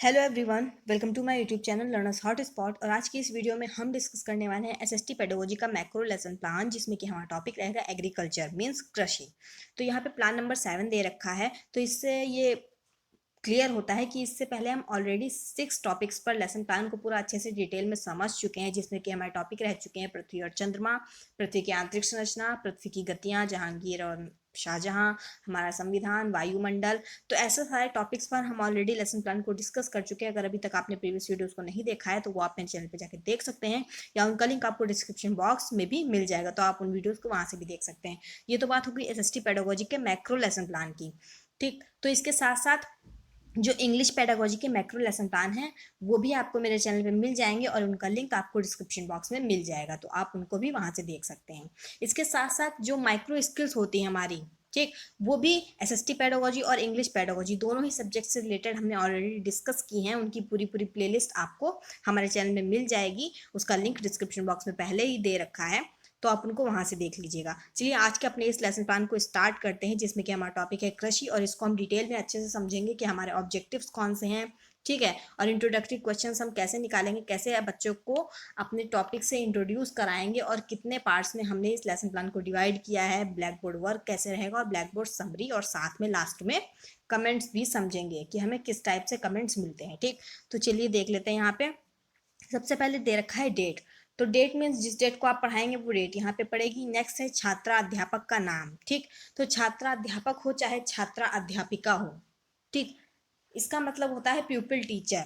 Hello everyone, welcome to my YouTube channel learners hot spot. और आज की इस वीडियो में हम डिस्कस करने वाले हैं एसएसटी पेडागोजी का मैक्रो लेसन प्लान, जिसमें कि हमारा टॉपिक रहेगा एग्रीकल्चर मींस कृषि। तो यहाँ पे प्लान नंबर 7 दे रखा है। तो इससे ये क्लियर होता है कि इससे पहले हम ऑलरेडी 6 टॉपिक्स पर लेसन प्लान को पूरा अच्छे से डिटेल में समझ चुके हैं, जिसमें कि हमारे टॉपिक रह चुके हैं पृथ्वी और चंद्रमा, पृथ्वी की आंतरिक संरचना, पृथ्वी की गतियाँ, जहांगीर और शाहजहां, हमारा संविधान, वायुमंडल। तो ऐसे सारे टॉपिक्स पर हम ऑलरेडी लेसन प्लान को डिस्कस कर चुके हैं। अगर अभी तक आपने प्रीवियस वीडियोस को नहीं देखा है तो वो आप मेरे चैनल पे जाकर देख सकते हैं, या उनका लिंक आपको डिस्क्रिप्शन बॉक्स में भी मिल जाएगा, तो आप उन वीडियोस को वहां से भी देख सकते हैं। ये तो बात होगी एसएसटी पेडागोजी के मैक्रो लेसन प्लान की। ठीक, तो इसके साथ साथ जो इंग्लिश पेडागोजी के मैक्रो लेसन प्लान है वो भी आपको मेरे चैनल पे मिल जाएंगे, और उनका लिंक आपको डिस्क्रिप्शन बॉक्स में मिल जाएगा, तो आप उनको भी वहां से देख सकते हैं। इसके साथ साथ जो माइक्रो स्किल्स होती हैं हमारी, ठीक, वो भी एसएसटी पेडागोजी और इंग्लिश पेडागोजी दोनों ही सब्जेक्ट से रिलेटेड हमने ऑलरेडी डिस्कस की हैं। उनकी पूरी पूरी प्लेलिस्ट आपको हमारे चैनल में मिल जाएगी, उसका लिंक डिस्क्रिप्शन बॉक्स में पहले ही दे रखा है, तो आप उनको वहां से देख लीजिएगा। चलिए आज के अपने इस लेसन प्लान को स्टार्ट करते हैं, जिसमें कि हमारा टॉपिक है कृषि, और इसको हम डिटेल में अच्छे से समझेंगे कि हमारे ऑब्जेक्टिव्स कौन से हैं, ठीक है, और इंट्रोडक्टरी क्वेश्चंस हम कैसे निकालेंगे, कैसे बच्चों को अपने टॉपिक से इंट्रोड्यूस कराएंगे, और कितने पार्ट्स में हमने इस लेसन प्लान को डिवाइड किया है, ब्लैक बोर्ड वर्क कैसे रहेगा, और ब्लैक बोर्ड समरी, और साथ में लास्ट में कमेंट्स भी समझेंगे कि हमें किस टाइप से कमेंट्स मिलते हैं। ठीक, तो चलिए देख लेते हैं। यहाँ पे सबसे पहले दे रखा है डेट। तो डेट मीन्स जिस डेट को आप पढ़ाएंगे वो डेट यहाँ पे पड़ेगी। नेक्स्ट है छात्रा अध्यापक का नाम। ठीक, तो छात्रा अध्यापक हो चाहे छात्रा अध्यापिका हो, ठीक, इसका मतलब होता है प्यूपिल टीचर।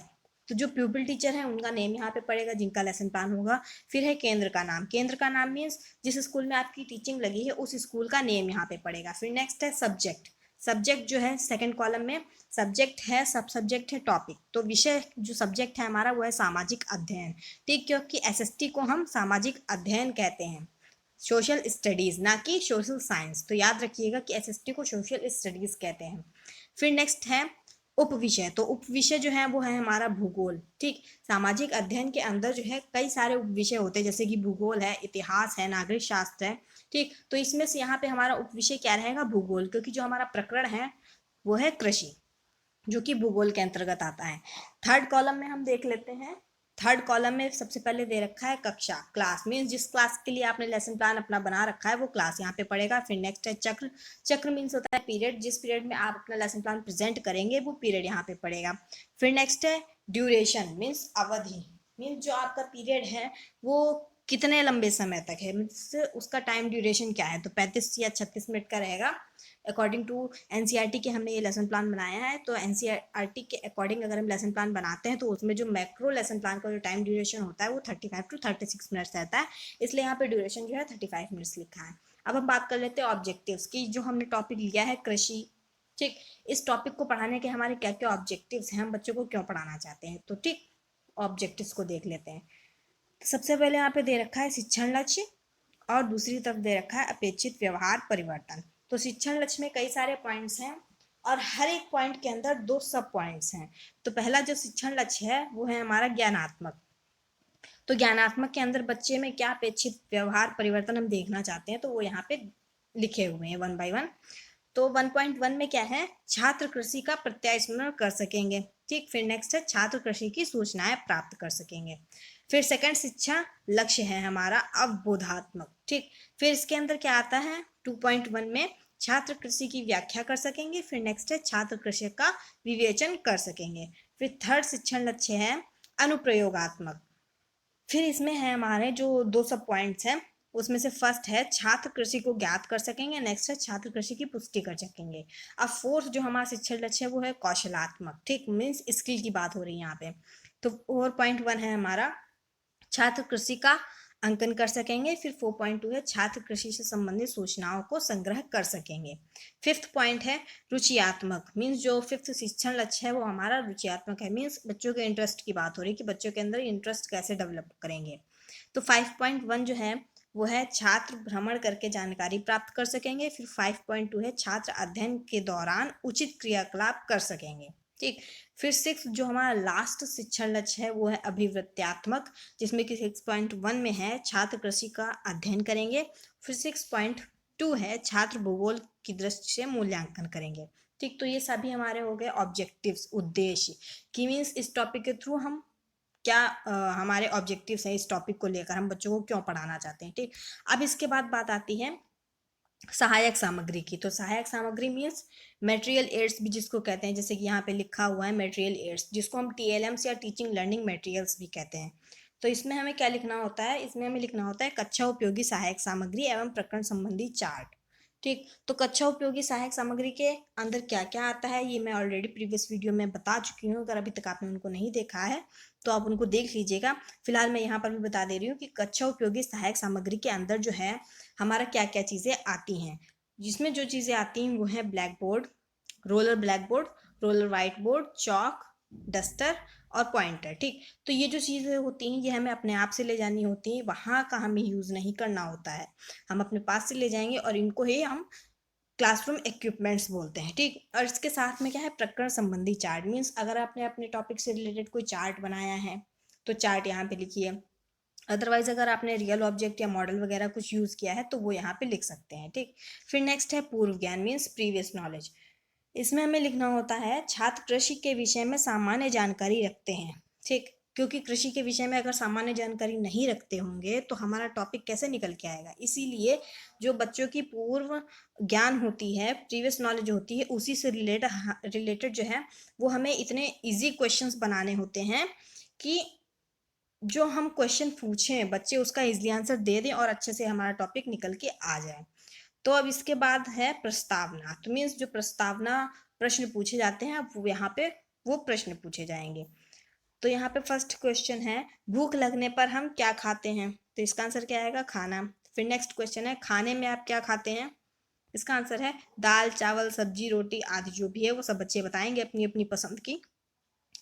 तो जो प्यूपिल टीचर है उनका नेम यहाँ पे पड़ेगा, जिनका लेसन प्लान होगा। फिर है केंद्र का नाम। केंद्र का नाम मीन्स जिस स्कूल में आपकी टीचिंग लगी है उस स्कूल का नेम यहाँ पे पड़ेगा। फिर नेक्स्ट है सब्जेक्ट। सब्जेक्ट जो है सेकंड कॉलम में सब्जेक्ट है, सब सब्जेक्ट है टॉपिक। तो विषय जो सब्जेक्ट है हमारा वो है सामाजिक अध्ययन। ठीक, क्योंकि एसएसटी को हम सामाजिक अध्ययन कहते हैं, सोशल स्टडीज, ना कि सोशल साइंस। तो याद रखिएगा कि एसएसटी को सोशल स्टडीज कहते हैं। फिर नेक्स्ट है उप विषय। तो उप विषय जो है वो है हमारा भूगोल। ठीक, सामाजिक अध्ययन के अंदर जो है कई सारे उप विषय होते हैं, जैसे कि भूगोल है, इतिहास है, नागरिक शास्त्र है। ठीक, तो इसमें से यहाँ पे हमारा उप विषय क्या रहेगा, भूगोल, क्योंकि जो हमारा प्रकरण है वो है कृषि, जो कि भूगोल के अंतर्गत आता है। थर्ड कॉलम में हम देख लेते हैं। थर्ड कॉलम में सबसे पहले दे रखा है कक्षा, क्लास मीन्स जिस क्लास के लिए आपने लेसन प्लान अपना बना रखा है वो क्लास यहाँ पे पड़ेगा। फिर नेक्स्ट है चक्र। चक्र मीन्स होता है पीरियड, जिस पीरियड में आप अपना लेसन प्लान प्रेजेंट करेंगे वो पीरियड यहाँ पे पड़ेगा। फिर नेक्स्ट है ड्यूरेशन मीन्स अवधि, मीन्स जो आपका पीरियड है वो कितने लंबे समय तक है, मीन्स उसका टाइम ड्यूरेशन क्या है। तो 35 या 36 मिनट का रहेगा अकॉर्डिंग टू एनसीईआरटी के हमने ये लेसन प्लान बनाया है। तो एनसीईआरटी के अकॉर्डिंग अगर हम लेसन प्लान बनाते हैं तो उसमें जो मैक्रो लेसन प्लान का जो टाइम ड्यूरेशन होता है वो 35 टू 36 मिनट्स रहता है, इसलिए यहाँ पे ड्यूरेशन जो है 35 मिनट्स लिखा है। अब हम बात कर लेते हैं ऑब्जेक्टिव्स की। जो हमने टॉपिक लिया है कृषि, ठीक, इस टॉपिक को पढ़ाने के हमारे क्या क्या ऑब्जेक्टिव्स हैं, हम बच्चों को क्यों पढ़ाना चाहते हैं। तो ठीक, ऑब्जेक्टिव्स को देख लेते हैं। सबसे पहले यहाँ पे दे रखा है शिक्षण लक्ष्य, और दूसरी तरफ दे रखा है अपेक्षित व्यवहार परिवर्तन। तो शिक्षण लक्ष्य में कई सारे पॉइंट्स हैं, और हर एक पॉइंट के अंदर 2 सब पॉइंट्स हैं। तो पहला जो शिक्षण लक्ष्य है वो है हमारा ज्ञानात्मक। तो ज्ञानात्मक के अंदर बच्चे में क्या अपेक्षित व्यवहार परिवर्तन हम देखना चाहते हैं, तो वो यहाँ पे लिखे हुए हैं वन बाय वन। तो 1.1 में क्या है, छात्र कृषि का प्रत्यास्मरण कर सकेंगे। ठीक, फिर नेक्स्ट है छात्र कृषि की सूचनाएं प्राप्त कर सकेंगे। फिर सेकंड शिक्षा लक्ष्य है हमारा अवबोधात्मक। ठीक, फिर इसके अंदर क्या आता है 2.1 में छात्र कृषि की व्याख्या कर सकेंगे। फिर नेक्स्ट है छात्र कृषि का विवेचन कर सकेंगे। फिर थर्ड शिक्षण लक्ष्य है अनुप्रयोगात्मक। फिर इसमें है हमारे जो 2 सब पॉइंट्स हैं, उसमें से फर्स्ट है छात्र कृषि को ज्ञात कर सकेंगे, नेक्स्ट है छात्र कृषि की पुष्टि कर सकेंगे। अब फोर्थ जो हमारा शिक्षण लक्ष्य है वो है कौशलात्मक। ठीक, मीन्स स्किल की बात हो रही है यहाँ पे। तो 4.1 है हमारा छात्र कृषि का अंकन कर सकेंगे। फिर 4.2 है छात्र कृषि से संबंधित सूचनाओं को संग्रह कर सकेंगे। फिफ्थ पॉइंट है रुचियात्मक, मीन्स जो फिफ्थ शिक्षण लक्ष्य है वो हमारा रुचियात्मक है, मीन्स बच्चों के इंटरेस्ट की बात हो रही है कि बच्चों के अंदर इंटरेस्ट कैसे डेवलप करेंगे। तो 5.1 जो है वो है छात्र भ्रमण करके जानकारी प्राप्त कर सकेंगे। फिर 5.2 है छात्र अध्ययन के दौरान उचित क्रियाकलाप कर सकेंगे। ठीक, फिर 6 जो हमारा लास्ट शिक्षण लक्ष्य है वो है अभिवृत्त्यात्मक, जिसमें कि 6.1 में है छात्र कृषि का अध्ययन करेंगे। फिर 6.2 है छात्र भूगोल की दृष्टि से मूल्यांकन करेंगे। ठीक, तो ये सभी हमारे हो गए ऑब्जेक्टिव्स, उद्देश्य, कि मीन्स इस टॉपिक के थ्रू हम क्या हमारे ऑब्जेक्टिव्स हैं, इस टॉपिक को लेकर हम बच्चों को क्यों पढ़ाना चाहते हैं। ठीक, अब इसके बाद बात आती है सहायक सामग्री की। तो सहायक सामग्री मीन्स मटेरियल एड्स भी जिसको कहते हैं, जैसे कि यहाँ पे लिखा हुआ है मटेरियल एड्स, जिसको हम टीएलएम्स या टीचिंग लर्निंग मटेरियल्स भी कहते हैं। तो इसमें हमें क्या लिखना होता है, इसमें हमें लिखना होता है कक्षा उपयोगी सहायक सामग्री एवं प्रकरण संबंधी चार्ट। ठीक, तो कक्षा उपयोगी सहायक सामग्री के अंदर क्या क्या आता है ये मैं ऑलरेडी प्रीवियस वीडियो में बता चुकी हूँ। अगर अभी तक आपने उनको नहीं देखा है तो आप उनको देख लीजिएगा। फिलहाल मैं यहाँ पर भी बता दे रही हूँ कि कक्षा उपयोगी सहायक सामग्री के अंदर जो है हमारा क्या क्या चीज़ें आती हैं। जिसमें जो चीज़ें आती हैं वो है black board, black board, roller white board, chalk, duster और पॉइंटर। ठीक, तो ये जो चीज़ें होती हैं ये हमें अपने आप से ले जानी होती हैं, वहाँ का हमें यूज़ नहीं करना होता है। हम अपने पास से ले जाएंगे और इनको ही हम क्लासरूम इक्विपमेंट्स बोलते हैं। ठीक, और इसके साथ में क्या है, प्रकरण संबंधी चार्ट, मीन्स अगर आपने अपने टॉपिक से रिलेटेड कोई चार्ट बनाया है तो चार्ट यहाँ पे लिखिए। अदरवाइज अगर आपने रियल ऑब्जेक्ट या मॉडल वगैरह कुछ यूज़ किया है तो वो यहाँ पे लिख सकते हैं। ठीक, फिर नेक्स्ट है पूर्व ज्ञान, मीन्स प्रीवियस नॉलेज। इसमें हमें लिखना होता है छात्र कृषि के विषय में सामान्य जानकारी रखते हैं। ठीक, क्योंकि कृषि के विषय में अगर सामान्य जानकारी नहीं रखते होंगे तो हमारा टॉपिक कैसे निकल के आएगा। इसीलिए जो बच्चों की पूर्व ज्ञान होती है, प्रीवियस नॉलेज होती है, उसी से रिलेटेड जो है वो हमें इतने इजी क्वेश्चंस बनाने होते हैं कि जो हम क्वेश्चन पूछें बच्चे उसका इजली आंसर दे दें और अच्छे से हमारा टॉपिक निकल के आ जाए। तो अब इसके बाद है प्रस्तावना। तो मीन्स जो प्रस्तावना प्रश्न पूछे जाते हैं अब वो यहाँ पे वो प्रश्न पूछे जाएंगे। तो यहाँ पे फर्स्ट क्वेश्चन है भूख लगने पर हम क्या खाते हैं। तो इसका आंसर क्या आएगा, खाना। फिर नेक्स्ट क्वेश्चन है खाने में आप क्या खाते हैं। इसका आंसर है दाल, चावल, सब्जी, रोटी आदि। जो भी है वो सब बच्चे बताएंगे अपनी अपनी पसंद की।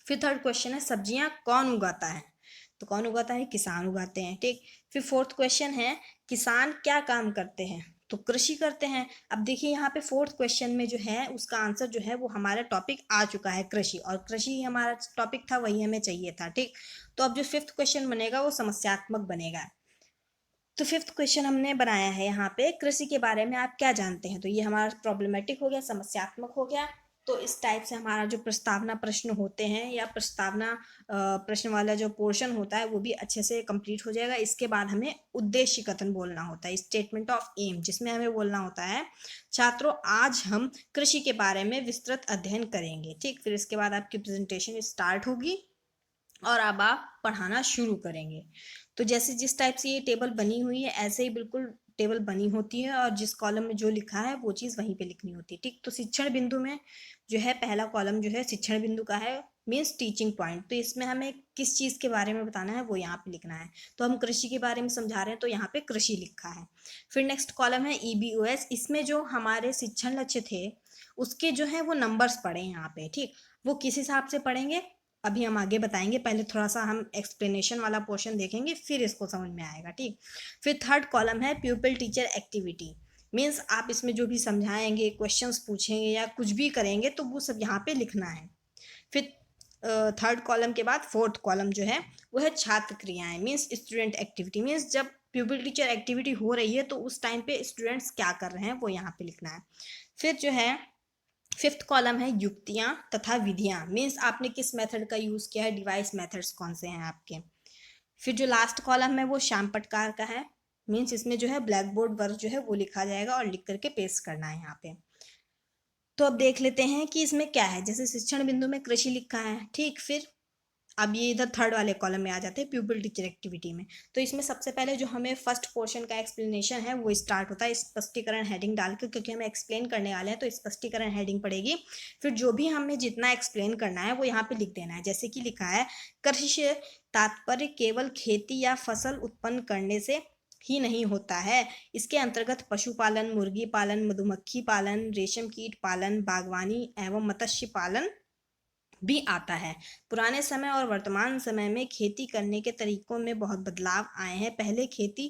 फिर थर्ड क्वेश्चन है सब्जियां कौन उगाता है। तो कौन उगाता है, किसान उगाते हैं। ठीक, फिर फोर्थ क्वेश्चन है किसान क्या काम करते हैं। तो कृषि करते हैं। अब देखिए यहाँ पे फोर्थ क्वेश्चन में जो है उसका आंसर जो है वो हमारा टॉपिक आ चुका है कृषि, और कृषि ही हमारा टॉपिक था, वही हमें चाहिए था। ठीक, तो अब जो फिफ्थ क्वेश्चन बनेगा वो समस्यात्मक बनेगा। तो फिफ्थ क्वेश्चन हमने बनाया है यहाँ पे कृषि के बारे में आप क्या जानते हैं। तो ये हमारा प्रॉब्लमेटिक हो गया, समस्यात्मक हो गया। तो इस टाइप से हमारा जो प्रस्तावना प्रश्न होते हैं या प्रस्तावना प्रश्न वाला जो पोर्शन होता है वो भी अच्छे से कंप्लीट हो जाएगा। इसके बाद हमें उद्देश्य कथन बोलना होता है, स्टेटमेंट ऑफ एम, जिसमें हमें बोलना होता है छात्रों आज हम कृषि के बारे में विस्तृत अध्ययन करेंगे। ठीक, फिर इसके बाद आपकी प्रेजेंटेशन स्टार्ट होगी और अब आप पढ़ाना शुरू करेंगे। तो जैसे जिस टाइप से ये टेबल बनी हुई है ऐसे ही बिल्कुल टेबल बनी होती है और जिस कॉलम में जो लिखा है वो चीज़ वहीं पे लिखनी होती है। ठीक, तो शिक्षण बिंदु में जो है पहला कॉलम जो है शिक्षण बिंदु का है, मीन्स टीचिंग पॉइंट। तो इसमें हमें किस चीज़ के बारे में बताना है वो यहाँ पे लिखना है। तो हम कृषि के बारे में समझा रहे हैं तो यहाँ पे कृषि लिखा है। फिर नेक्स्ट कॉलम है EBOS, इसमें जो हमारे शिक्षण लक्ष्य थे उसके जो है वो नंबर्स पड़े यहाँ पे। ठीक, वो किस हिसाब से पढ़ेंगे अभी हम आगे बताएंगे, पहले थोड़ा सा हम एक्सप्लेनेशन वाला पोर्शन देखेंगे फिर इसको समझ में आएगा। ठीक, फिर थर्ड कॉलम है प्यूपिल टीचर एक्टिविटी, मीन्स आप इसमें जो भी समझाएंगे, क्वेश्चंस पूछेंगे या कुछ भी करेंगे तो वो सब यहाँ पे लिखना है। फिर थर्ड कॉलम के बाद फोर्थ कॉलम जो है वो है छात्र क्रियाएं, मीन्स स्टूडेंट एक्टिविटी, मीन्स जब प्यूपिल टीचर एक्टिविटी हो रही है तो उस टाइम पे स्टूडेंट्स क्या कर रहे हैं वो यहाँ पे लिखना है। फिर जो है फिफ्थ कॉलम है युक्तियां तथा विधियां, मीन्स आपने किस मेथड का यूज किया है, डिवाइस मेथड्स कौन से हैं आपके। फिर जो लास्ट कॉलम है वो श्याम पटकार का है, मीन्स इसमें जो है ब्लैक बोर्ड वर्क जो है वो लिखा जाएगा और लिख करके पेस्ट करना है यहाँ पे। तो अब देख लेते हैं कि इसमें क्या है। जैसे शिक्षण बिंदु में कृषि लिखा है। ठीक, फिर अब ये इधर थर्ड वाले कॉलम में आ जाते हैं प्यूपिल टीचर एक्टिविटी में। तो इसमें सबसे पहले जो हमें फर्स्ट पोर्शन का एक्सप्लेनेशन है वो स्टार्ट होता है स्पष्टीकरण हेडिंग डाल के, क्योंकि हमें एक्सप्लेन करने वाले हैं तो स्पष्टीकरण हेडिंग पड़ेगी। फिर जो भी हमें जितना एक्सप्लेन करना है वो यहाँ पे लिख देना है। जैसे कि लिखा है कृषि से तात्पर्य केवल खेती या फसल उत्पन्न करने से ही नहीं होता है, इसके अंतर्गत पशुपालन, मुर्गी पालन, मधुमक्खी पालन, रेशम कीट पालन, बागवानी एवं मत्स्य पालन भी आता है। पुराने समय और वर्तमान समय में खेती करने के तरीकों में बहुत बदलाव आए हैं। पहले खेती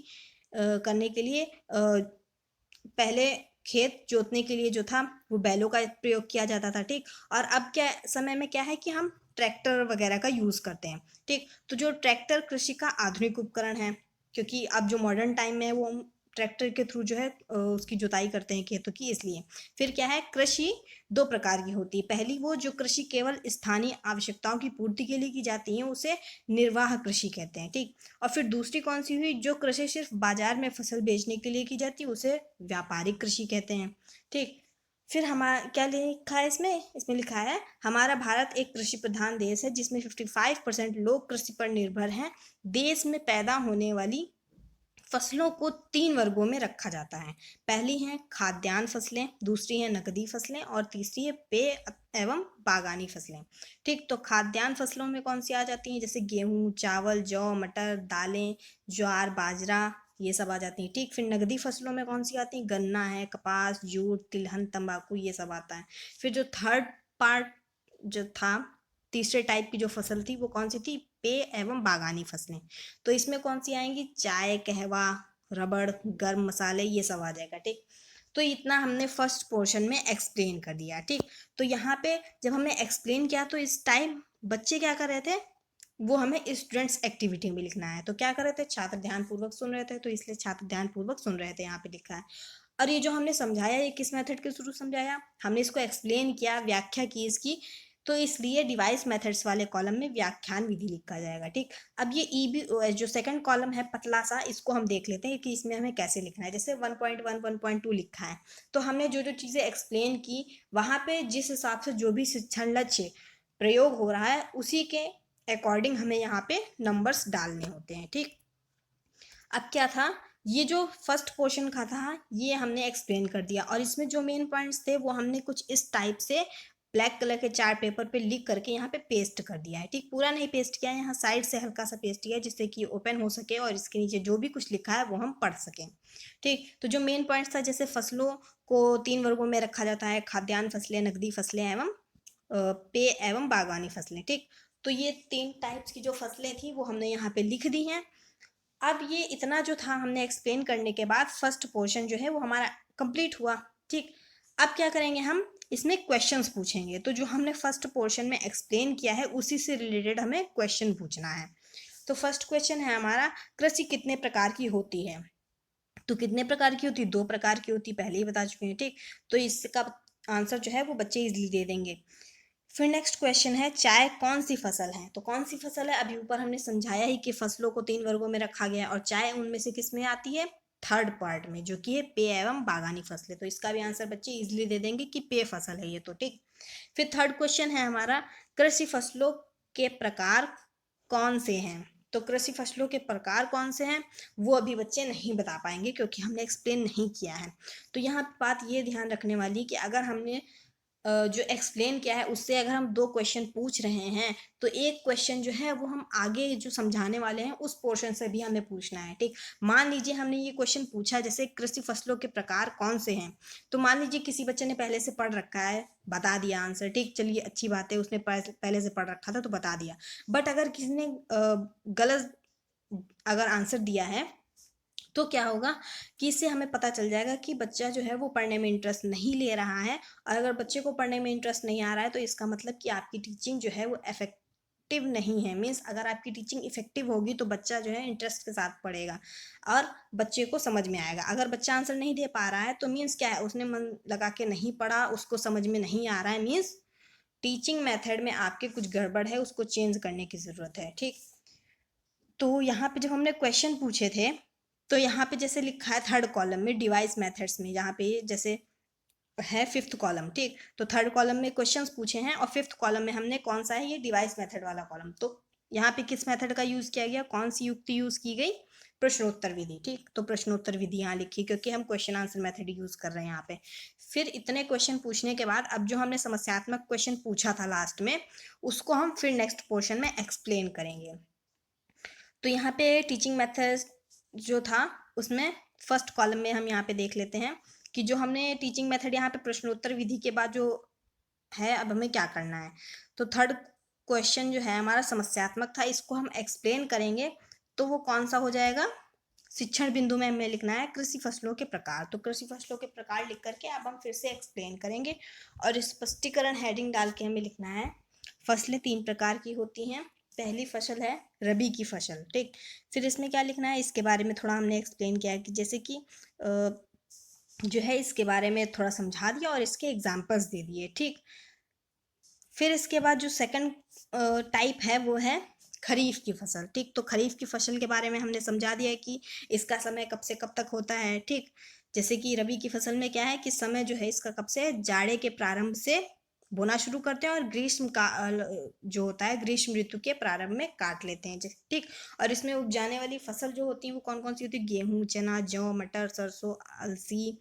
करने के लिए पहले खेत जोतने के लिए जो था वो बैलों का प्रयोग किया जाता था। ठीक, और अब क्या समय में क्या है कि हम ट्रैक्टर वगैरह का यूज़ करते हैं। ठीक, तो जो ट्रैक्टर कृषि का आधुनिक उपकरण है, क्योंकि अब जो मॉडर्न टाइम में है वो ट्रैक्टर के थ्रू जो है उसकी जुताई करते हैं खेतों की, इसलिए। फिर क्या है, कृषि दो प्रकार की होती है। पहली वो जो कृषि केवल स्थानीय आवश्यकताओं की पूर्ति के लिए की जाती है, उसे निर्वाह कृषि कहते हैं, ठीक। और फिर दूसरी कौन सी हुई, जो कृषि सिर्फ बाजार में फसल बेचने के लिए की जाती है, उसे व्यापारिक कृषि कहते हैं, ठीक। फिर हमारा क्या लिखा है इसमें, इसमें लिखा है हमारा भारत एक कृषि प्रधान देश है जिसमें 55% लोग कृषि पर निर्भर हैं। देश में पैदा होने वाली फसलों को 3 वर्गों में रखा जाता है। पहली है खाद्यान्न फसलें, दूसरी है नकदी फसलें और तीसरी है पेय एवं बागानी फसलें, ठीक। तो खाद्यान्न फसलों में कौन सी आ जाती हैं, जैसे गेहूं, चावल, जौ, मटर, दालें, ज्वार, बाजरा, ये सब आ जाती हैं, ठीक। फिर नकदी फसलों में कौन सी आती है, गन्ना है, कपास, जूट, तिलहन, तंबाकू, ये सब आता है। फिर जो थर्ड पार्ट जो था, तीसरे टाइप की जो फसल थी वो कौन सी थी, पेय एवं बागानी फसलें। तो इसमें कौन सी आएंगी, चाय, कहवा, रबड़, गर्म मसाले, ये सब आ जाएगा, ठीक। तो इतना हमने फर्स्ट पोर्शन में एक्सप्लेन कर दिया, ठीक। तो यहाँ पे जब हमने एक्सप्लेन किया तो इस टाइम बच्चे क्या कर रहे थे, वो हमें स्टूडेंट्स एक्टिविटी में लिखना है। तो क्या कर रहे थे, छात्र ध्यानपूर्वक सुन रहे थे, तो इसलिए छात्र ध्यानपूर्वक सुन रहे थे, यहाँ पे लिखा है। और ये जो हमने समझाया, ये किस मेथड के थ्रू समझाया, हमने इसको एक्सप्लेन किया, व्याख्या की इसकी, तो इसलिए डिवाइस मेथड्स वाले कॉलम में व्याख्यान विधि लिखा जाएगा, ठीक। अब ये ईबी जो सेकंड कॉलम है पतला सा, इसको हम देख लेते हैं कि इसमें हमें कैसे लिखना है। जैसे 1.1 1.2 लिखा है, तो हमने जो जो चीज़ें एक्सप्लेन की वहाँ पे जिस हिसाब से जो भी शिक्षण लक्ष्य प्रयोग हो रहा है उसी के अकॉर्डिंग हमें यहाँ पे नंबर्स डालने होते हैं, ठीक। अब क्या था, ये जो फर्स्ट पोर्शन का था ये हमने एक्सप्लेन कर दिया, और इसमें जो मेन पॉइंट्स थे वो हमने कुछ इस टाइप से ब्लैक कलर के चार्ट पेपर पे लिख करके यहाँ पे पेस्ट कर दिया है, ठीक। पूरा नहीं पेस्ट किया है, यहाँ साइड से हल्का सा पेस्ट किया है जिससे कि ओपन हो सके और इसके नीचे जो भी कुछ लिखा है वो हम पढ़ सकें, ठीक। तो जो मेन पॉइंट्स था, जैसे फसलों को 3 वर्गों में रखा जाता है, खाद्यान्न फसलें, नकदी फसलें एवं पेय एवं बागवानी फसलें, ठीक। तो ये 3 टाइप्स की जो फसलें थी वो हमने यहाँ पे लिख दी हैं। अब ये इतना जो था हमने एक्सप्लेन करने के बाद फर्स्ट पोर्शन जो है वो हमारा कंप्लीट हुआ, ठीक। अब क्या करेंगे, हम इसमें क्वेश्चंस पूछेंगे। तो जो हमने फर्स्ट पोर्शन में एक्सप्लेन किया है उसी से रिलेटेड हमें क्वेश्चन पूछना है। तो फर्स्ट क्वेश्चन है हमारा, कृषि कितने प्रकार की होती है। तो कितने प्रकार की होती है, 2 प्रकार की होती है, पहले ही बता चुके हैं, ठीक। तो इसका आंसर जो है वो बच्चे इजीली दे देंगे। फिर नेक्स्ट क्वेश्चन है, चाय कौन सी फसल है। तो कौन सी फसल है, अभी ऊपर हमने समझाया ही कि फसलों को 3 वर्गों में रखा गया है और चाय उनमें से किस में आती है, थर्ड पार्ट में, जो कि है पेय एवं बागानी फसलें। तो इसका भी आंसर बच्चे इजीली दे देंगे कि पेय फसल है ये, तो ठीक। फिर थर्ड क्वेश्चन है हमारा, कृषि फसलों के प्रकार कौन से हैं। तो कृषि फसलों के प्रकार कौन से हैं वो अभी बच्चे नहीं बता पाएंगे क्योंकि हमने एक्सप्लेन नहीं किया है। तो यहाँ बात ये ध्यान रखने वाली कि अगर हमने जो एक्सप्लेन किया है उससे अगर हम 2 क्वेश्चन पूछ रहे हैं तो एक क्वेश्चन जो है वो हम आगे जो समझाने वाले हैं उस पोर्शन से भी हमें पूछना है, ठीक। मान लीजिए हमने ये क्वेश्चन पूछा, जैसे कृषि फसलों के प्रकार कौन से हैं, तो मान लीजिए किसी बच्चे ने पहले से पढ़ रखा है, बता दिया आंसर, ठीक, चलिए अच्छी बात है, उसने पहले से पढ़ रखा था तो बता दिया। बट अगर किसी ने गलत अगर आंसर दिया है तो क्या होगा कि इससे हमें पता चल जाएगा कि बच्चा जो है वो पढ़ने में इंटरेस्ट नहीं ले रहा है। और अगर बच्चे को पढ़ने में इंटरेस्ट नहीं आ रहा है तो इसका मतलब कि आपकी टीचिंग जो है वो इफेक्टिव नहीं है। मीन्स अगर आपकी टीचिंग इफेक्टिव होगी तो बच्चा जो है इंटरेस्ट के साथ पढ़ेगा और बच्चे को समझ में आएगा। अगर बच्चा आंसर नहीं दे पा रहा है तो मीन्स क्या है, उसने मन लगा के नहीं पढ़ा, उसको समझ में नहीं आ रहा है, मीन्स टीचिंग मेथड में आपके कुछ गड़बड़ है, उसको चेंज करने की ज़रूरत है, ठीक। तो यहाँ पे जब हमने क्वेश्चन पूछे थे तो यहाँ पे जैसे लिखा है थर्ड कॉलम में डिवाइस मेथड्स में, यहाँ पे जैसे है फिफ्थ कॉलम, ठीक। तो थर्ड कॉलम में क्वेश्चंस पूछे हैं और फिफ्थ कॉलम में हमने कौन सा है, ये डिवाइस मेथड वाला कॉलम। तो यहाँ पे किस मेथड का यूज़ किया गया, कौन सी युक्ति यूज़ की गई, प्रश्नोत्तर विधि, ठीक। तो प्रश्नोत्तर विधि यहाँ लिखी क्योंकि हम क्वेश्चन आंसर मेथड यूज़ कर रहे हैं यहाँ पे। फिर इतने क्वेश्चन पूछने के बाद अब जो हमने समस्यात्मक क्वेश्चन पूछा था लास्ट में उसको हम फिर नेक्स्ट पोर्शन में एक्सप्लेन करेंगे। तो यहाँ पे टीचिंग मेथड जो था उसमें फर्स्ट कॉलम में हम यहाँ पे देख लेते हैं कि जो हमने टीचिंग मेथड यहाँ पे प्रश्नोत्तर विधि के बाद जो है अब हमें क्या करना है। तो थर्ड क्वेश्चन जो है हमारा समस्यात्मक था, इसको हम एक्सप्लेन करेंगे। तो वो कौन सा हो जाएगा, शिक्षण बिंदु में हमें लिखना है कृषि फसलों के प्रकार। तो कृषि फसलों के प्रकार लिख करके अब हम फिर से एक्सप्लेन करेंगे और स्पष्टीकरण हेडिंग डाल के हमें लिखना है, फसलें 3 प्रकार की होती हैं, पहली फसल है रबी की फसल, ठीक। फिर इसमें क्या लिखना है, इसके बारे में थोड़ा हमने एक्सप्लेन किया है कि जैसे कि जो है इसके बारे में थोड़ा समझा दिया और इसके एग्जाम्पल्स दे दिए, ठीक। फिर इसके बाद जो सेकंड टाइप है वो है खरीफ की फसल, ठीक। तो खरीफ की फसल के बारे में हमने समझा दिया है कि इसका समय कब से कब तक होता है, ठीक। जैसे कि रबी की फसल में क्या है कि समय जो है इसका कब से, जाड़े के प्रारंभ से बोना शुरू करते हैं और ग्रीष्म का जो होता है ग्रीष्म ऋतु के प्रारंभ में काट लेते हैं, ठीक। और इसमें उपजाने वाली फसल जो होती है वो कौन कौन सी होती है, गेहूँ, चना, जौ, मटर, सरसों, अलसी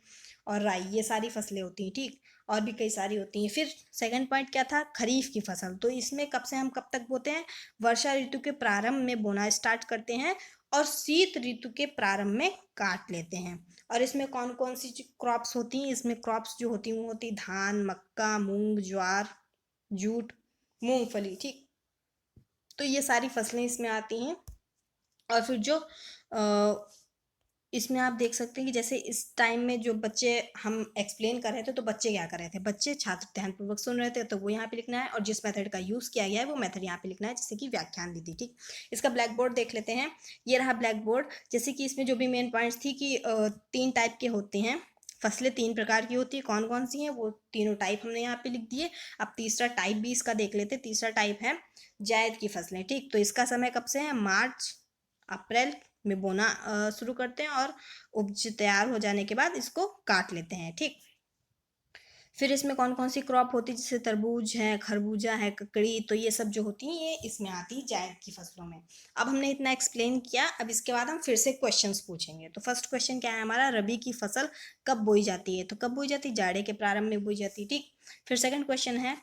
और राई, ये सारी फसलें होती हैं, ठीक। और भी कई सारी होती हैं। फिर सेकंड पॉइंट क्या था, खरीफ की फसल। तो इसमें कब से हम कब तक बोते हैं, वर्षा ऋतु के प्रारंभ में बोना स्टार्ट करते हैं और शीत ऋतु के प्रारंभ में काट लेते हैं। और इसमें कौन कौन सी क्रॉप्स होती हैं, इसमें क्रॉप्स जो होती हैं वो होती धान, मक्का, मूंग, ज्वार, जूट, मूंगफली, ठीक। तो ये सारी फसलें इसमें आती हैं। और फिर जो इसमें आप देख सकते हैं कि जैसे इस टाइम में जो बच्चे हम एक्सप्लेन कर रहे थे, तो बच्चे क्या कर रहे थे, बच्चे छात्र ध्यानपूर्वक सुन रहे थे, तो वो यहाँ पे लिखना है। और जिस मेथड का यूज़ किया गया है वो मेथड यहाँ पे लिखना है, जैसे कि व्याख्यान विधि, ठीक। इसका ब्लैक बोर्ड देख लेते हैं। ये रहा ब्लैक बोर्ड। जैसे कि इसमें जो भी मेन पॉइंट्स थी कि 3 टाइप के होते हैं, फसलें 3 प्रकार की होती है, कौन कौन सी हैं वो तीनों टाइप हमने यहाँ पे लिख दिए। अब तीसरा टाइप भी इसका देख लेते हैं। तीसरा टाइप है जायद की फसलें, ठीक। तो इसका समय कब से है, मार्च अप्रैल में बोना शुरू करते हैं और उपज तैयार हो जाने के बाद इसको काट लेते हैं, ठीक। फिर इसमें कौन कौन सी क्रॉप होती है, जैसे तरबूज है, खरबूजा है, ककड़ी, तो ये सब जो होती हैं ये इसमें आती है जायद की फसलों में। अब हमने इतना एक्सप्लेन किया, अब इसके बाद हम फिर से क्वेश्चंस पूछेंगे। तो फर्स्ट क्वेश्चन क्या है हमारा, रबी की फसल कब बोई जाती है, तो कब बोई जाती है, जाड़े के प्रारंभ में बोई जाती है, ठीक। फिर सेकंड क्वेश्चन है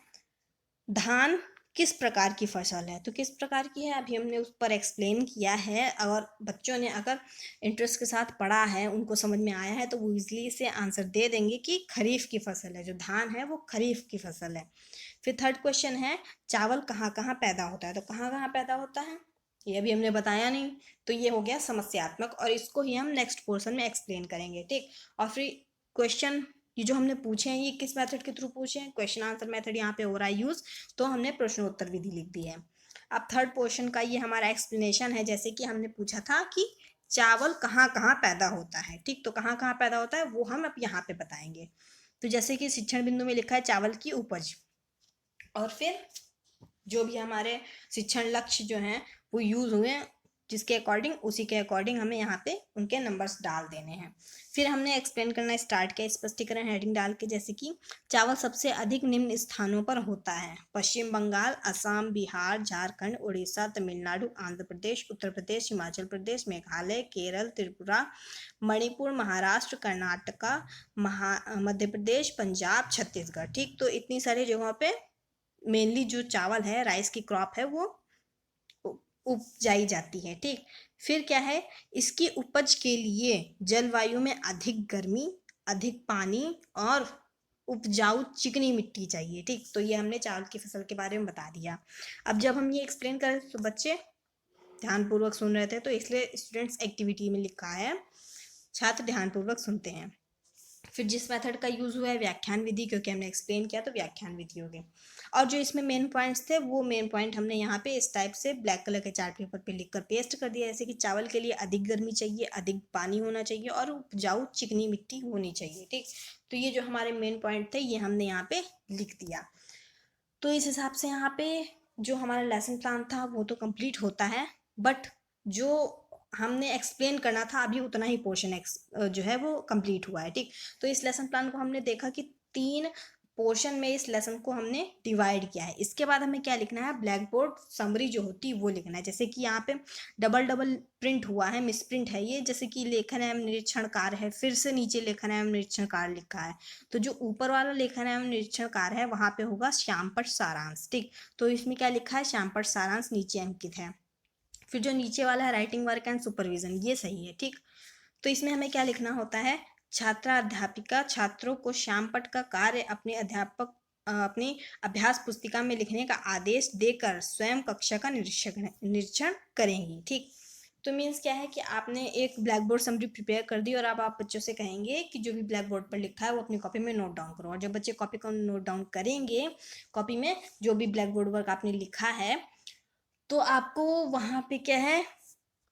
धान किस प्रकार की फसल है, तो किस प्रकार की है अभी हमने उस पर एक्सप्लेन किया है। और बच्चों ने अगर इंटरेस्ट के साथ पढ़ा है, उनको समझ में आया है, तो वो इजली से आंसर दे देंगे कि खरीफ की फसल है, जो धान है वो खरीफ की फसल है। फिर थर्ड क्वेश्चन है चावल कहाँ कहाँ पैदा होता है, तो कहाँ कहाँ पैदा होता है ये अभी हमने बताया नहीं, तो ये हो गया समस्यात्मक, और इसको ही हम नेक्स्ट पोर्शन में एक्सप्लेन करेंगे, ठीक। और फिर क्वेश्चन ये जो हमने पूछे हैं ये किस मेथड के थ्रू पूछे हैं, क्वेश्चन आंसर मेथड यहाँ पे हो रहा है यूज, तो हमने प्रश्नोत्तर विधि लिख दी है। अब थर्ड पोर्शन का ये हमारा एक्सप्लेनेशन है, जैसे कि हमने पूछा था कि चावल कहाँ कहाँ पैदा होता है, ठीक। तो कहाँ कहाँ पैदा होता है वो हम अब यहाँ पे बताएंगे। तो जैसे कि शिक्षण बिंदु में लिखा है चावल की उपज, और फिर जो भी हमारे शिक्षण लक्ष्य जो हैं वो यूज हुए, जिसके अकॉर्डिंग उसी के अकॉर्डिंग हमें यहाँ पे उनके नंबर्स डाल देने हैं। फिर हमने एक्सप्लेन करना स्टार्ट किया स्पष्टीकरण हेडिंग डाल के, जैसे कि चावल सबसे अधिक निम्न स्थानों पर होता है, पश्चिम बंगाल, असम, बिहार, झारखंड, उड़ीसा, तमिलनाडु, आंध्र प्रदेश, उत्तर प्रदेश, हिमाचल प्रदेश, मेघालय, केरल, त्रिपुरा, मणिपुर, महाराष्ट्र, कर्नाटका, मध्य प्रदेश, पंजाब, छत्तीसगढ़, ठीक। तो इतनी सारी जगहों पे मेनली जो चावल है, राइस की क्रॉप है, वो उपजाई जाती है, ठीक। फिर क्या है, इसकी उपज के लिए जलवायु में अधिक गर्मी, अधिक पानी और उपजाऊ चिकनी मिट्टी चाहिए, ठीक। तो ये हमने चावल की फसल के बारे में बता दिया। अब जब हम ये एक्सप्लेन करें तो बच्चे ध्यानपूर्वक सुन रहे थे, तो इसलिए स्टूडेंट्स एक्टिविटी में लिखा है छात्र ध्यानपूर्वक सुनते हैं। फिर जिस मेथड का यूज़ हुआ है व्याख्यान विधि, क्योंकि हमने एक्सप्लेन किया तो व्याख्यान विधि हो गई। और जो इसमें मेन पॉइंट्स थे वो मेन पॉइंट हमने यहाँ पे इस टाइप से ब्लैक कलर के चार्ट पेपर पे लिखकर पेस्ट कर दिया, जैसे कि चावल के लिए अधिक गर्मी चाहिए, अधिक पानी होना चाहिए और उपजाऊ चिकनी मिट्टी होनी चाहिए, ठीक। तो ये जो हमारे मेन पॉइंट थे ये हमने यहाँ पे लिख दिया। तो इस हिसाब से यहाँ पे जो हमारा लेसन प्लान था वो तो कंप्लीट होता है, बट जो हमने एक्सप्लेन करना था अभी उतना ही पोर्शन जो है वो कंप्लीट हुआ है, ठीक। तो इस लेसन प्लान को हमने देखा कि 3 पोर्शन में इस लेसन को हमने डिवाइड किया है। इसके बाद हमें क्या लिखना है, ब्लैक बोर्ड समरी जो होती है वो लिखना है। जैसे कि यहाँ पे डबल डबल प्रिंट हुआ है, मिस प्रिंट है ये, जैसे कि लेखन एवं निरीक्षण कार्य है, फिर से नीचे लेखन एवं निरीक्षण कार्य लिखा है। तो जो ऊपर वाला लेखन एवं निरीक्षण कार्य है वहाँ पे होगा श्यामपट्ट सारांश, ठीक। तो इसमें क्या लिखा है, श्यामपट्ट सारांश नीचे अंकित है। फिर जो नीचे वाला है राइटिंग वर्क एंड सुपरविजन, ये सही है, ठीक। तो इसमें हमें क्या लिखना होता है, छात्रा अध्यापिका छात्रों को श्यामपट्ट का कार्य अपनी अभ्यास पुस्तिका में लिखने का आदेश देकर स्वयं कक्षा का निरीक्षण करेंगी, ठीक। तो मीन्स क्या है कि आपने एक ब्लैक बोर्ड समरी प्रिपेयर कर दी और अब आप बच्चों से कहेंगे कि जो भी ब्लैक बोर्ड पर लिखा है वो अपनी कॉपी में नोट डाउन करो, और जब बच्चे कॉपी को नोट डाउन करेंगे, कॉपी में जो भी ब्लैक बोर्ड वर्क आपने लिखा है, तो आपको वहाँ पे क्या है,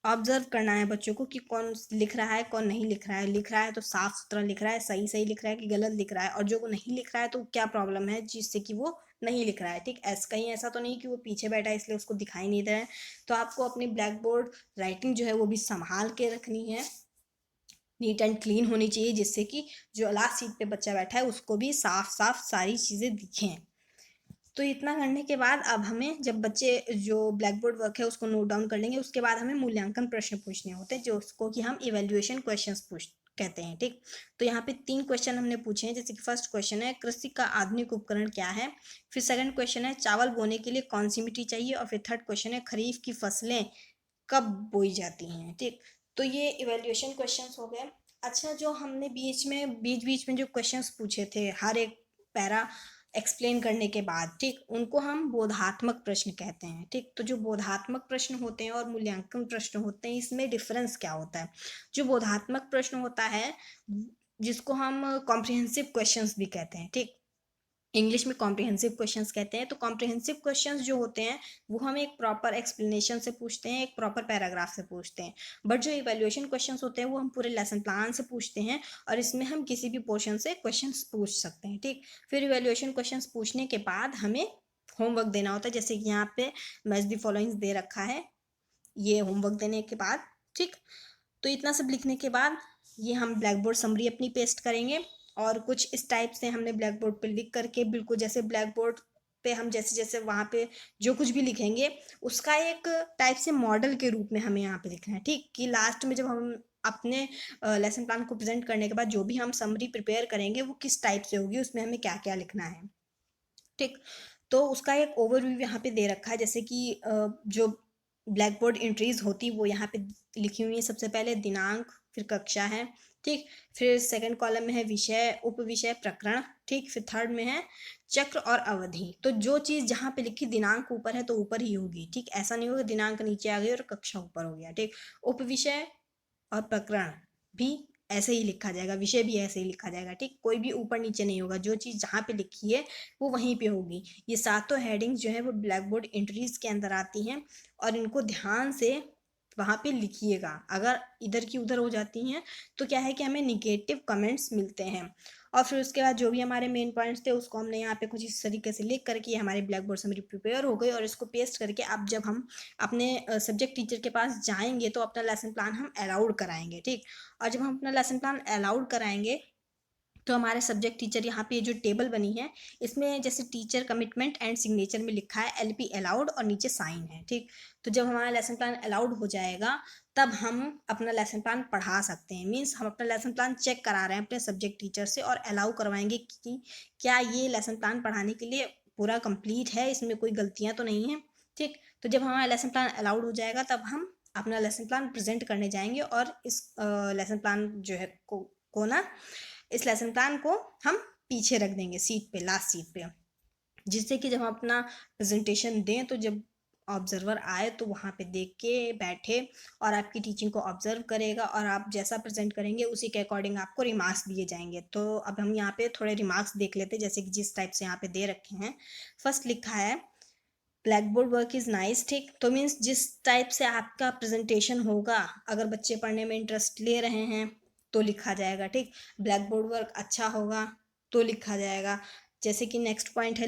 ऑब्जर्व करना है बच्चों को कि कौन लिख रहा है कौन नहीं लिख रहा है तो साफ सुथरा लिख रहा है, सही सही लिख रहा है कि गलत लिख रहा है, और जो वो नहीं लिख रहा है तो क्या प्रॉब्लम है जिससे कि वो नहीं लिख रहा है। ठीक, कहीं ऐसा तो नहीं कि वो पीछे बैठा है इसलिए उसको दिखाई नहीं दे रहा है। तो आपको अपनी ब्लैक बोर्ड राइटिंग जो है वो भी संभाल के रखनी है, नीट एंड क्लीन होनी चाहिए, जिससे कि जो लास्ट सीट पे बच्चा बैठा है उसको भी साफ साफ सारी चीज़ें दिखें। तो इतना करने के बाद अब हमें, जब बच्चे जो ब्लैक बोर्ड वर्क है उसको नोट डाउन कर लेंगे, उसके बाद हमें मूल्यांकन प्रश्न पूछने होते हैं, जो उसको कि हम इवेल्युएशन क्वेश्चंस पूछ कहते हैं। ठीक, तो यहाँ पे 3 क्वेश्चन हमने पूछे हैं, जैसे कि फर्स्ट क्वेश्चन है कृषि का आधुनिक उपकरण क्या है, फिर सेकंड क्वेश्चन है चावल बोने के लिए कौन सी मिट्टी चाहिए, और फिर थर्ड क्वेश्चन है खरीफ की फसलें कब बोई जाती हैं। ठीक, तो ये इवेल्युएशन क्वेश्चंस हो गए। अच्छा, जो हमने बीच बीच में जो क्वेश्चंस पूछे थे हर एक पैरा एक्सप्लेन करने के बाद, ठीक, उनको हम बोधात्मक प्रश्न कहते हैं। ठीक, तो जो बोधात्मक प्रश्न होते हैं और मूल्यांकन प्रश्न होते हैं, इसमें डिफरेंस क्या होता है। जो बोधात्मक प्रश्न होता है, जिसको हम कॉम्प्रिहेंसिव क्वेश्चंस भी कहते हैं, ठीक, इंग्लिश में कॉम्प्रिहेंसिव क्वेश्चंस कहते हैं। तो कॉम्प्रिहेंसिव क्वेश्चंस जो होते हैं वो हम एक प्रॉपर एक्सप्लेनेशन से पूछते हैं, एक प्रॉपर पैराग्राफ से पूछते हैं। बट जो इवैल्यूएशन क्वेश्चंस होते हैं वो हम पूरे लेसन प्लान से पूछते हैं, और इसमें हम किसी भी पोर्शन से क्वेश्चंस पूछ सकते हैं। ठीक, फिर इवैल्यूएशन क्वेश्चंस पूछने के बाद हमें होमवर्क देना होता है, जैसे कि यहाँ पे मैच द फॉलोइंग्स दे रखा है, ये होमवर्क देने के बाद। ठीक, तो इतना सब लिखने के बाद ये हम ब्लैक बोर्ड समरी अपनी पेस्ट करेंगे, और कुछ इस टाइप से हमने ब्लैक बोर्ड पे लिख करके, बिल्कुल जैसे ब्लैक बोर्ड पे हम जैसे जैसे वहाँ पे जो कुछ भी लिखेंगे उसका एक टाइप से मॉडल के रूप में हमें यहाँ पे लिखना है। ठीक, कि लास्ट में जब हम अपने लेसन प्लान को प्रेजेंट करने के बाद जो भी हम समरी प्रिपेयर करेंगे वो किस टाइप से होगी, उसमें हमें क्या क्या लिखना है। ठीक, तो उसका एक ओवरव्यू यहाँ पे दे रखा है, जैसे कि जो ब्लैक बोर्ड एंट्रीज होती वो यहाँ पे लिखी हुई है। सबसे पहले दिनांक, फिर कक्षा है, ठीक, फिर सेकंड कॉलम में है विषय, उप विषय, प्रकरण, ठीक, फिर थर्ड में है चक्र और अवधि। तो जो चीज़ जहाँ पे लिखी दिनांक ऊपर है तो ऊपर ही होगी। ठीक, ऐसा नहीं होगा दिनांक नीचे आ गई और कक्षा ऊपर हो गया। ठीक, उप विषय और प्रकरण भी ऐसे ही लिखा जाएगा, विषय भी ऐसे ही लिखा जाएगा। ठीक, कोई भी ऊपर नीचे नहीं होगा, जो चीज़ जहाँ पे लिखी है वो वहीं पे होगी। ये सातों हेडिंग्स जो है वो ब्लैक बोर्ड एंट्रीज के अंदर आती हैं, और इनको ध्यान से वहाँ पे लिखिएगा। अगर इधर की उधर हो जाती हैं तो क्या है कि हमें निगेटिव कमेंट्स मिलते हैं। और फिर उसके बाद जो भी हमारे मेन पॉइंट्स थे उसको हमने यहाँ पे कुछ इस तरीके से लिख करके हमारी ब्लैक बोर्ड समरी प्रिपेयर हो गई, और इसको पेस्ट करके अब जब हम अपने सब्जेक्ट टीचर के पास जाएंगे तो अपना लेसन प्लान हम अलाउड कराएंगे। ठीक, और जब हम अपना लेसन प्लान अलाउड कराएंगे तो हमारे सब्जेक्ट टीचर यहाँ पे जो टेबल बनी है इसमें जैसे टीचर कमिटमेंट एंड सिग्नेचर में लिखा है एलपी अलाउड और नीचे साइन है। ठीक, तो जब हमारा लेसन प्लान अलाउड हो जाएगा तब हम अपना लेसन प्लान पढ़ा सकते हैं। मीन्स हम अपना लेसन प्लान चेक करा रहे हैं अपने सब्जेक्ट टीचर से, और अलाउ करवाएंगे कि क्या ये लेसन प्लान पढ़ाने के लिए पूरा कंप्लीट है, इसमें कोई गलतियाँ तो नहीं है। ठीक, तो जब हमारा लेसन प्लान अलाउड हो जाएगा तब हम अपना लेसन प्लान प्रेजेंट करने जाएंगे, और इस लेसन प्लान जो है को ना इस लेसन प्लान को हम पीछे रख देंगे सीट पे, लास्ट सीट पे, जिससे कि जब हम अपना प्रेजेंटेशन दें तो जब ऑब्जर्वर आए तो वहाँ पे देख के बैठे और आपकी टीचिंग को ऑब्जर्व करेगा, और आप जैसा प्रेजेंट करेंगे उसी के अकॉर्डिंग आपको रिमार्क्स दिए जाएंगे। तो अब हम यहाँ पे थोड़े रिमार्क्स देख लेते हैं, जैसे कि जिस टाइप से यहाँ पे दे रखे हैं। फर्स्ट लिखा है black board work is nice. ठीक, तो मीन्स जिस टाइप से आपका प्रेजेंटेशन होगा, अगर बच्चे पढ़ने में इंटरेस्ट ले रहे हैं तो लिखा जाएगा। ठीक, ब्लैक बोर्ड वर्क अच्छा होगा तो लिखा जाएगा। जैसे कि नेक्स्ट पॉइंट है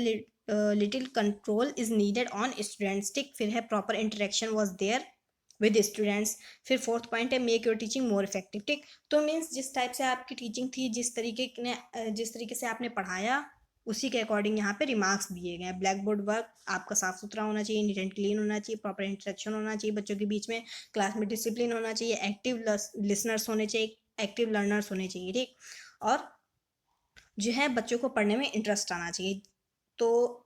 little control is needed on students. ठीक, फिर है proper interaction was there with students. फिर फोर्थ पॉइंट है make your teaching more effective. ठीक, तो मीन्स जिस टाइप से आपकी टीचिंग थी, जिस तरीके से आपने पढ़ाया उसी के अकॉर्डिंग यहाँ पे रिमार्क्स दिए गए हैं। ब्लैक बोर्ड वर्क आपका साफ सुथरा होना चाहिए, नीट एंड क्लीन होना चाहिए, प्रॉपर इंटरेक्शन होना चाहिए बच्चों के बीच में, क्लास में डिसिप्लिन होना चाहिए, एक्टिव लिसनर्स होने चाहिए, एक्टिव लर्नर्स होने चाहिए। ठीक, और जो है बच्चों को पढ़ने में इंटरेस्ट आना चाहिए। तो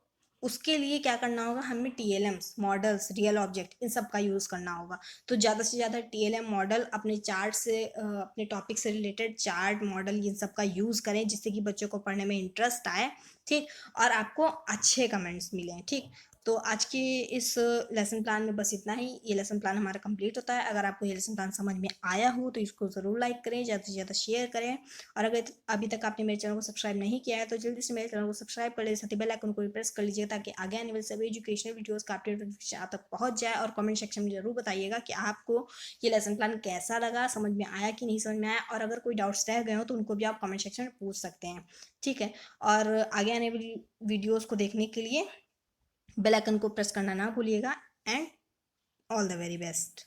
उसके लिए क्या करना होगा, हमें टीएलएम्स, मॉडल्स, रियल ऑब्जेक्ट, इन सब का यूज़ करना होगा। तो ज़्यादा से ज़्यादा टीएलएम मॉडल अपने चार्ट से अपने टॉपिक से रिलेटेड चार्ट मॉडल इन सब का यूज़ करें, जिससे कि बच्चों को पढ़ने में इंटरेस्ट आए। ठीक, और आपको अच्छे कमेंट्स मिलें। ठीक, तो आज के इस लेसन प्लान में बस इतना ही। ये लेसन प्लान हमारा कंप्लीट होता है। अगर आपको ये लेसन प्लान समझ में आया हो तो इसको ज़रूर लाइक करें, ज़्यादा से ज़्यादा शेयर करें। और अगर अभी तक आपने मेरे चैनल को सब्सक्राइब नहीं किया है तो जल्दी से मेरे चैनल को सब्सक्राइब कर लीजिए, साथ ही बेल आइकन को भी प्रेस कर लीजिए ताकि आगे आने वाले सभी एजुकेशनल वीडियोस का अपडेट नोटिफिकेशन आप तक पहुंच जाए। और कमेंट सेक्शन में जरूर बताइएगा कि आपको ये लेसन प्लान कैसा लगा, समझ में आया कि नहीं समझ में आया। और अगर कोई डाउट्स रह गए हो तो उनको भी आप कमेंट सेक्शन में पूछ सकते हैं, ठीक है। और आगे आने वाली वीडियोस को देखने के लिए बेल आइकन को प्रेस करना ना भूलिएगा। And all the very best.